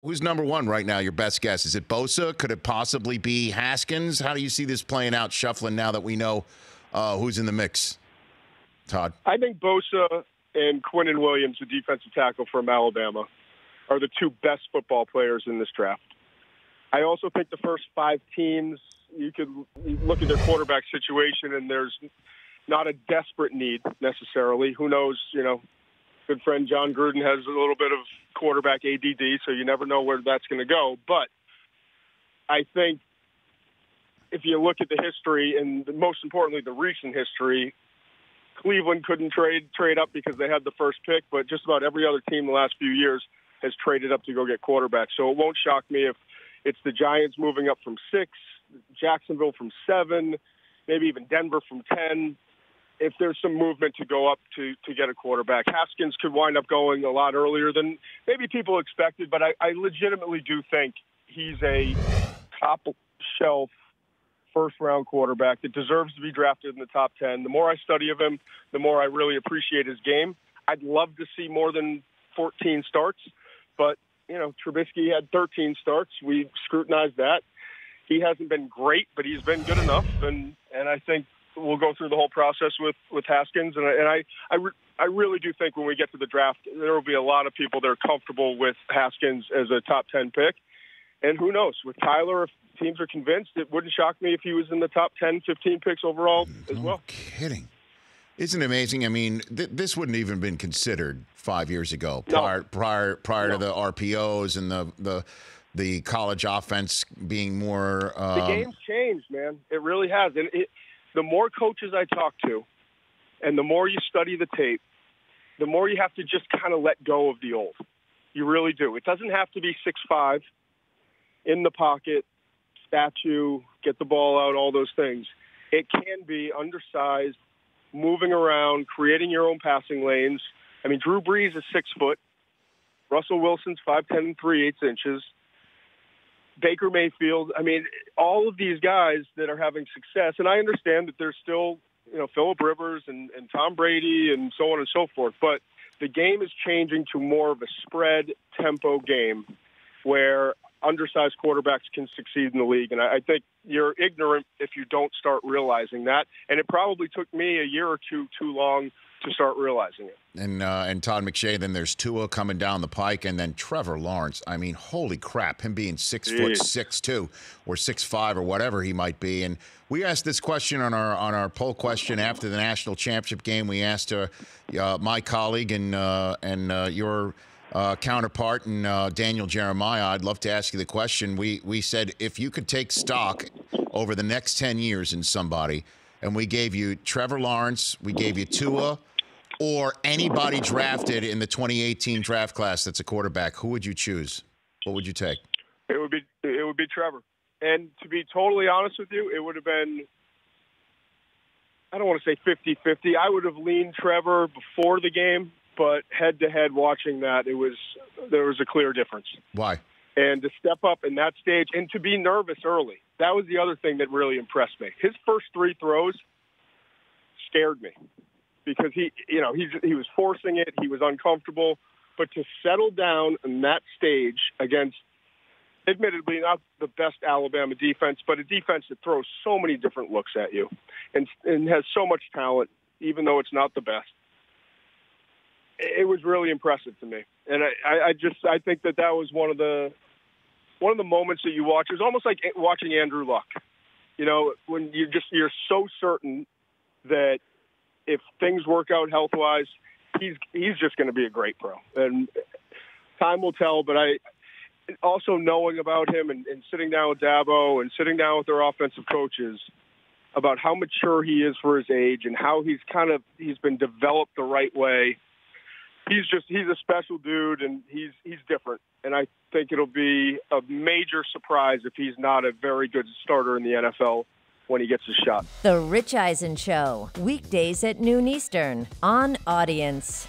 Who's number one right now, your best guess? Is it Bosa? Could it possibly be Haskins? How do you see this playing out, shuffling now that we know who's in the mix? Todd? I think Bosa and Quinnen Williams, the defensive tackle from Alabama, are the two best football players in this draft. I also think the first 5 teams, you could look at their quarterback situation, and there's not a desperate need necessarily. Who knows, good friend John Gruden has a little bit of quarterback ADD, so you never know where that's going to go. But I think if you look at the history, and most importantly the recent history, Cleveland couldn't trade up because they had the first pick, but just about every other team the last few years has traded up to go get quarterbacks. So it won't shock me if it's the Giants moving up from 6, Jacksonville from 7, maybe even Denver from 10. If there's some movement to go up to get a quarterback, Haskins could wind up going a lot earlier than maybe people expected, but I legitimately do think he's a top-shelf first-round quarterback that deserves to be drafted in the top 10. The more I study of him, the more I really appreciate his game. I'd love to see more than 14 starts, but, Trubisky had 13 starts. We scrutinized that. He hasn't been great, but he's been good enough, and I think we'll go through the whole process with Haskins, and I really do think when we get to the draft, there will be a lot of people that are comfortable with Haskins as a top 10 pick. And who knows, with Kyler, if teams are convinced, it wouldn't shock me if he was in the top 10, 15 picks overall as well. No kidding. Isn't it amazing? I mean, this wouldn't even been considered 5 years ago, prior to the RPOs and the college offense being more. The game's changed, man. It really has. And the more coaches I talk to, and the more you study the tape, the more you have to just kind of let go of the old. You really do. It doesn't have to be 6'5", in the pocket, statue, get the ball out, all those things. It can be undersized, moving around, creating your own passing lanes. I mean, Drew Brees is 6 foot. Russell Wilson's 5'10" and 3/8 inches. Baker Mayfield. I mean, all of these guys that are having success, and I understand that there's still, Phillip Rivers and Tom Brady and so on and so forth, but the game is changing to more of a spread tempo game where undersized quarterbacks can succeed in the league. And I think you're ignorant if you don't start realizing that. And it probably took me a year or two too long to start realizing it. And Todd McShay, then there's Tua coming down the pike, and then Trevor Lawrence. I mean, holy crap, him being 6'6" or 6'5" or whatever he might be. And we asked this question on our poll question after the national championship game. We asked my colleague and your counterpart and Daniel Jeremiah. I'd love to ask you the question. We said if you could take stock over the next 10 years in somebody, and we gave you Trevor Lawrence, we gave you Tua, or anybody drafted in the 2018 draft class that's a quarterback, who would you choose? What would you take? It would be Trevor. And to be totally honest with you, it would have been, I don't want to say 50-50. I would have leaned Trevor before the game, but head-to-head watching that, there was a clear difference. Why? And to step up in that stage and to be nervous early, that was the other thing that really impressed me. His first 3 throws scared me because he was forcing it, he was uncomfortable, but to settle down in that stage against, admittedly, not the best Alabama defense, but a defense that throws so many different looks at you and has so much talent, even though it's not the best. It was really impressive to me, and I think that was one of the moments that you watch. It was almost like watching Andrew Luck. When you're so certain that if things work out health-wise, he's just going to be a great pro. And time will tell. But I also knowing about him and sitting down with Dabo and sitting down with their offensive coaches about how mature he is for his age and how he's been developed the right way. He's a special dude, and he's different. And I think it'll be a major surprise if he's not a very good starter in the NFL when he gets his shot. The Rich Eisen Show, weekdays at noon Eastern on Audience.